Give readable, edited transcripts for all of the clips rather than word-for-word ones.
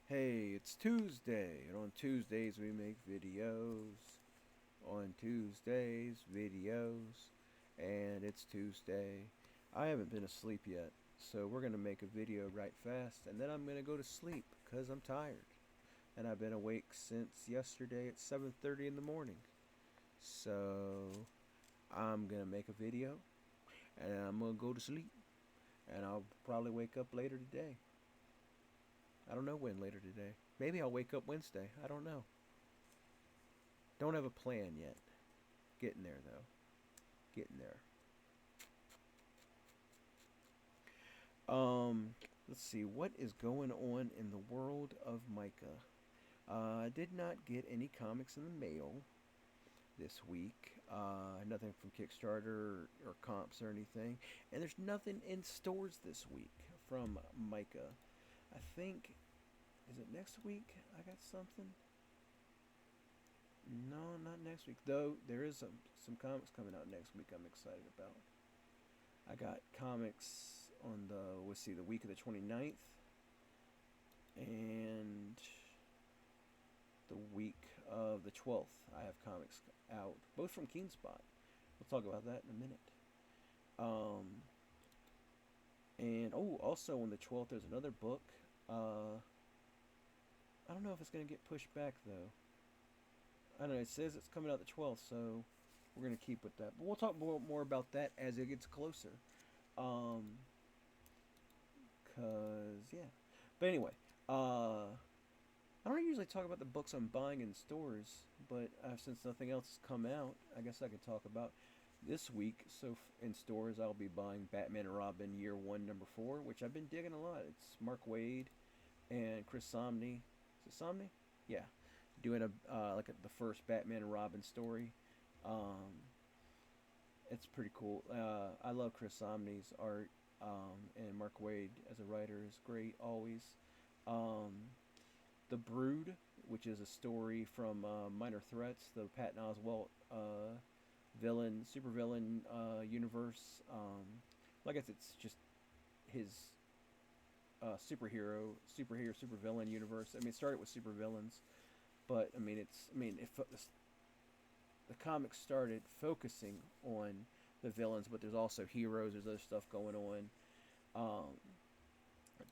Hey, it's Tuesday, and on Tuesdays we make videos. On Tuesdays, videos, and it's Tuesday. I haven't been asleep yet, so we're gonna make a video right fast, and then I'm gonna go to sleep because I'm tired. And I've been awake since yesterday at 7:30 in the morning. So I'm gonna make a video, and I'm gonna go to sleep, and I'll probably wake up later today. I don't know when later today. Maybe I'll wake up Wednesday. I don't know. Don't have a plan yet. Getting there though. Getting there. Um, let's see what is going on in the world of Micah. I did not get any comics in the mail this week. Nothing from Kickstarter or comps or anything, and there's nothing in stores this week from Micah. I think is it next week? I got something. No, not next week. Though there is some comics coming out next week. I'm excited about. I got comics on the week of the 29th and the week of the 12th. I have comics out, both from Keenspot. We'll talk about that in a minute. Um, and also on the 12th, there's another book. Uh, I don't know if it's gonna get pushed back though. I don't know. It says it's coming out the 12th, so we're gonna keep with that. But we'll talk more about that as it gets closer. Um, Cause yeah. But anyway, I don't usually talk about the books I'm buying in stores, but since nothing else has come out, I guess I could talk about this week. So in stores, I'll be buying Batman and Robin Year One, Number 4, which I've been digging a lot. It's Mark Waid and Chris Somney. Is it Somney? Yeah, doing the first Batman and Robin story. Um, it's pretty cool. I love Chris Somney's art, and Mark Waid as a writer is great always. Um, the Brood, which is a story from Minor Threats, the Patton Oswalt supervillain universe. Well, I guess it's just his supervillain universe. I mean, it started with supervillains, but I mean, the comics started focusing on the villains, but there's also heroes. There's other stuff going on. Um,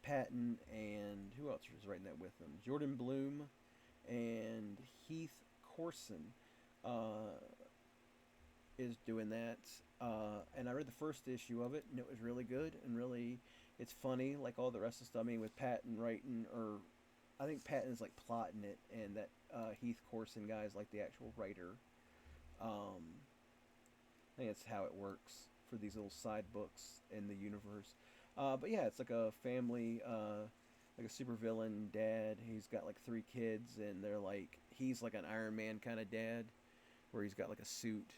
Patton and who else was writing that with him? Jordan Bloom and Heath Corson uh, is doing that. And I read the first issue of it, and it was really good and really, it's funny like all the rest of the stuff. I mean, with Patton writing, or I think Patton's like plotting it, and that Heath Corson guy is like the actual writer. Um, I think that's how it works for these little side books in the universe. But yeah, it's like a family, like a supervillain dad. He's got like 3 kids, and they're like he's like an Iron Man kind of dad, where he's got like a suit.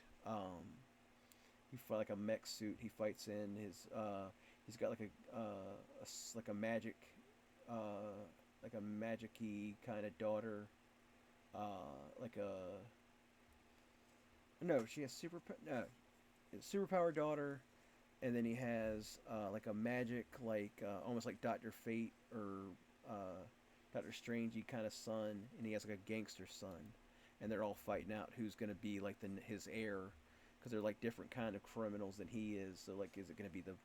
He fight like a mech suit. He fights in his. He's got like like a magic, uh, like a magicy kind of daughter. Like a no, she has no, superpower daughter, and then he has like a magic, like almost like Doctor Fate or Doctor Strangey kind of son, and he has like a gangster son, and they're all fighting out who's gonna be like his heir, because they're like different kind of criminals than he is. So like, is it gonna be the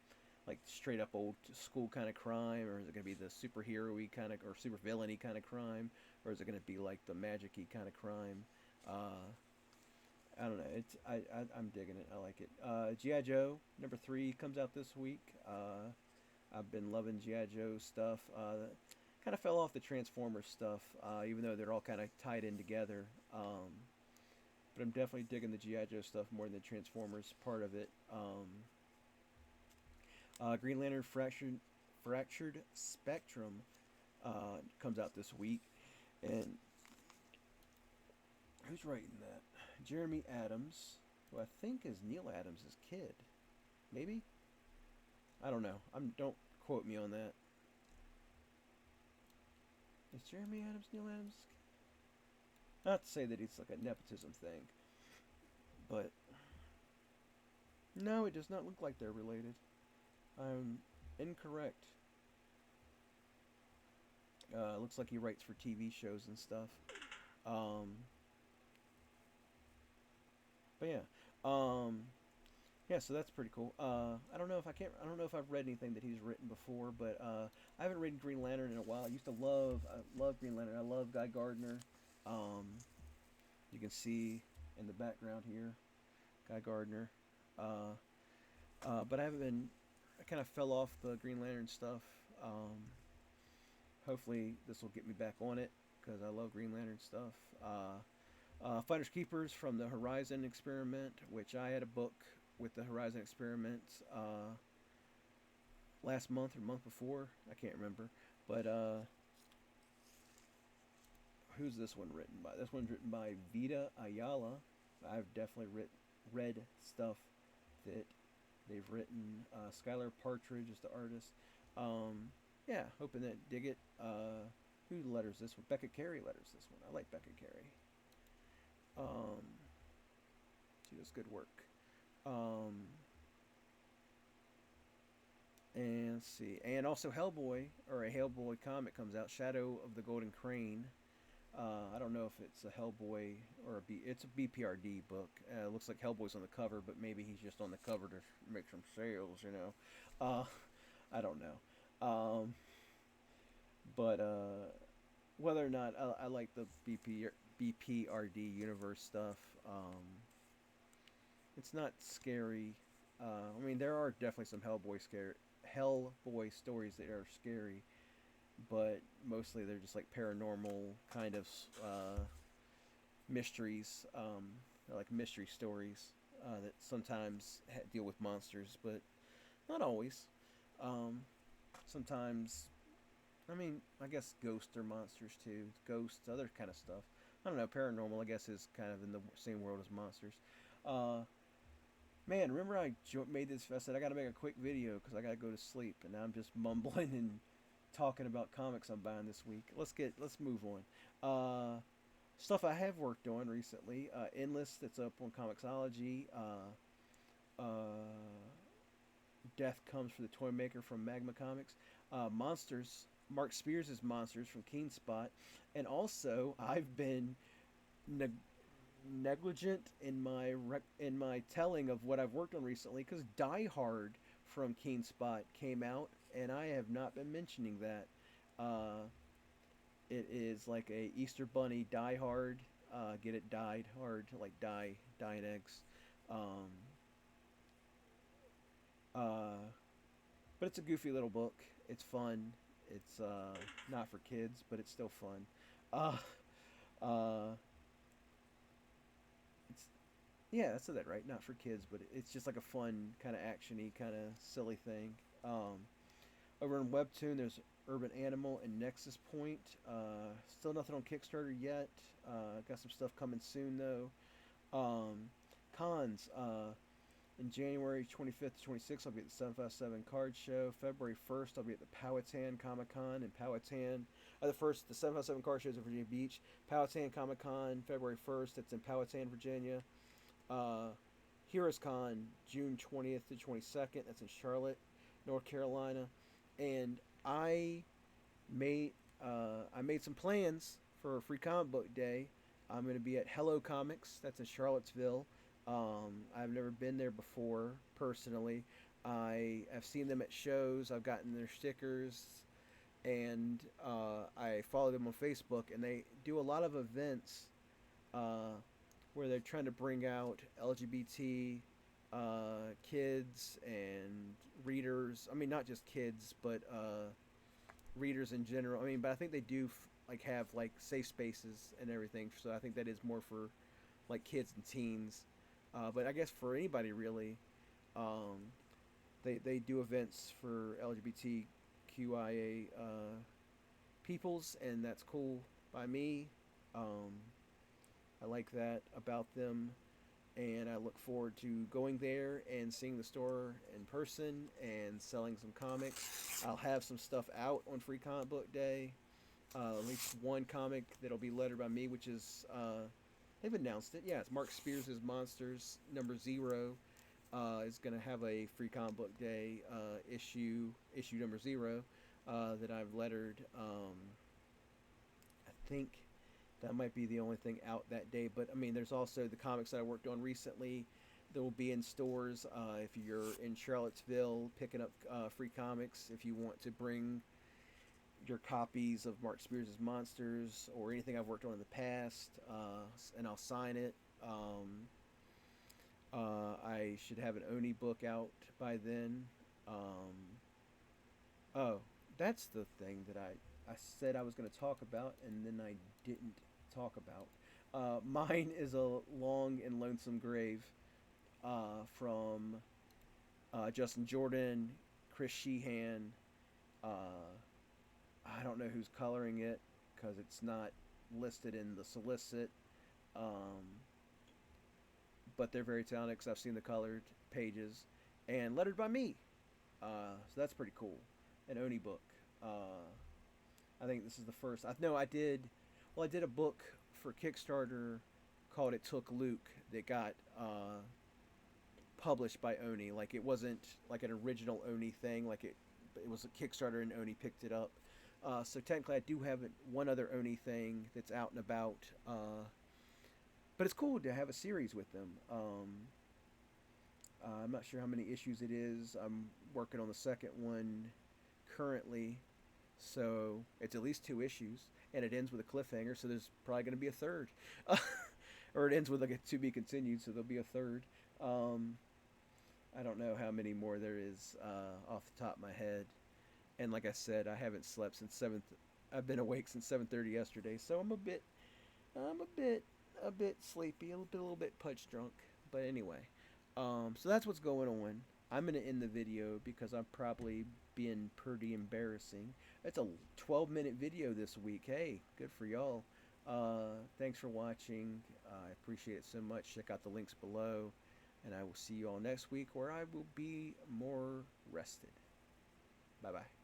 like straight up old school kind of crime, or is it gonna be the superhero-y kind of or super villainy kind of crime, or is it gonna be like the magic-y kind of crime? Uh, I don't know. I'm digging it. I like it. GI Joe #3 comes out this week. I've been loving GI Joe stuff. Kind of fell off the Transformers stuff, even though they're all kind of tied in together. But I'm definitely digging the GI Joe stuff more than the Transformers part of it. Green Lantern Fractured Spectrum comes out this week, and who's writing that? Jeremy Adams, who I think is Neil Adams' kid. Maybe? I don't know. Don't quote me on that. Is Jeremy Adams Neil Adams' kid? Not to say that it's like a nepotism thing, but no, it does not look like they're related. I'm incorrect. Looks like he writes for TV shows and stuff. Um, but yeah, um, yeah. So that's pretty cool. I don't know if I can't. I don't know if I've read anything that he's written before, but I haven't read Green Lantern in a while. I love Green Lantern. I love Guy Gardner. Um, you can see in the background here, Guy Gardner. Uh, but I haven't been. I kind of fell off the Green Lantern stuff. Hopefully this will get me back on it because I love Green Lantern stuff. Fighters Keepers from the Horizon Experiment, which I had a book with the Horizon Experiment last month or month before. I can't remember. But who's this one written by? This one's written by Vita Ayala. I've definitely read stuff that they've written. Skylar Partridge is the artist. Yeah, hoping that dig it. Who letters this one? Becca Carey letters this one. I like Becca Carey. She does good work. And let's see, and also Hellboy, or a Hellboy comic comes out, Shadow of the Golden Crane. I don't know if it's a Hellboy or it's a BPRD book. It looks like Hellboy's on the cover, but maybe he's just on the cover to make some sales, you know. I don't know. But whether or not I like the BPRD universe stuff, it's not scary. I mean, there are definitely some Hellboy stories that are scary, but mostly they're just like paranormal kind of mysteries. They're like mystery stories that sometimes deal with monsters, but not always. Sometimes, I mean, I guess ghosts are monsters too. Ghosts, other kind of stuff. I don't know. Paranormal, I guess, is kind of in the same world as monsters. Uh, Man, remember I made this. I said I got to make a quick video because I got to go to sleep, and now I'm just mumbling and talking about comics I'm buying this week. Let's move on. Stuff I have worked on recently. Endless, that's up on Comixology. Death Comes for the Toymaker from Magma Comics. Monsters. Mark Spears' Monsters from Keen Spot, and also I've been negligent in my telling of what I've worked on recently because Die Hard from Keen Spot came out, and I have not been mentioning that. It is like a Easter Bunny Die Hard. Get it dyed hard, like dying eggs. Um, uh, but it's a goofy little book. It's fun. It's not for kids, but it's still fun. Uh, it's Yeah, that's that right. Not for kids, but it's just like a fun kind of actiony, kind of silly thing. Over on Webtoon, there's Urban Animal and Nexus Point. Still nothing on Kickstarter yet. Got some stuff coming soon though. Cons. In January 25th to 26th, I'll be at the 757 Card Show. February 1st, I'll be at the Powhatan Comic Con in Powhatan. The 757 Card Show is in Virginia Beach. Powhatan Comic Con, February 1st, it's in Powhatan, Virginia. Heroes Con, June 20th to 22nd, that's in Charlotte, North Carolina. And made I made some plans for Free Comic Book Day. I'm going to be at Hello Comics, that's in Charlottesville. I've never been there before personally. I have seen them at shows. I've gotten their stickers, and I follow them on Facebook. And they do a lot of events where they're trying to bring out LGBT kids and readers. I mean, not just kids, but readers in general. I mean, but I think they do like have like safe spaces and everything. So I think that is more for like kids and teens. But I guess for anybody really, they do events for LGBTQIA peoples, and that's cool by me. I like that about them, and I look forward to going there and seeing the store in person and selling some comics. I'll have some stuff out on Free Comic Book Day. At least one comic that'll be lettered by me, which is they've announced it. Yeah, it's Mark Spears' Monsters #0. Is going to have a Free Comic Book Day issue number 0 that I've lettered. think that might be the only thing out that day. But I mean, there's also the comics that I worked on recently that will be in stores. If you're in Charlottesville, picking up free comics, if you want to bring your copies of Mark Spears' Monsters or anything I've worked on in the past, and I'll sign it. I should have an Oni book out by then. Oh, that's the thing that I said I was going to talk about, and then I didn't talk about. Mine is a long and lonesome grave from Justin Jordan, Chris Sheehan. I don't know who's coloring it because it's not listed in the solicit. Um, but they're very talented because I've seen the colored pages, and lettered by me. So that's pretty cool. An Oni book. I think this is the first. I did. Well, I did a book for Kickstarter called "It Took Luke" that got published by Oni. Like it wasn't like an original Oni thing. Like it was a Kickstarter and Oni picked it up. So technically, I do have one other Oni thing that's out and about. But it's cool to have a series with them. I'm not sure how many issues it is. I'm working on the second one currently, so it's at least 2 issues, and it ends with a cliffhanger. So there's probably going to be a third, or it ends with like a to be continued. So there'll be a third. I don't know how many more there is off the top of my head. And like I said, I haven't slept since 7th. I've been awake since 7:30 yesterday, so I'm a bit sleepy, a little bit punch drunk. But anyway, so that's what's going on. I'm gonna end the video because I'm probably being pretty embarrassing. It's a 12-minute video this week. Hey, good for y'all. Thanks for watching. I appreciate it so much. Check out the links below, and I will see you all next week where I will be more rested. Bye bye.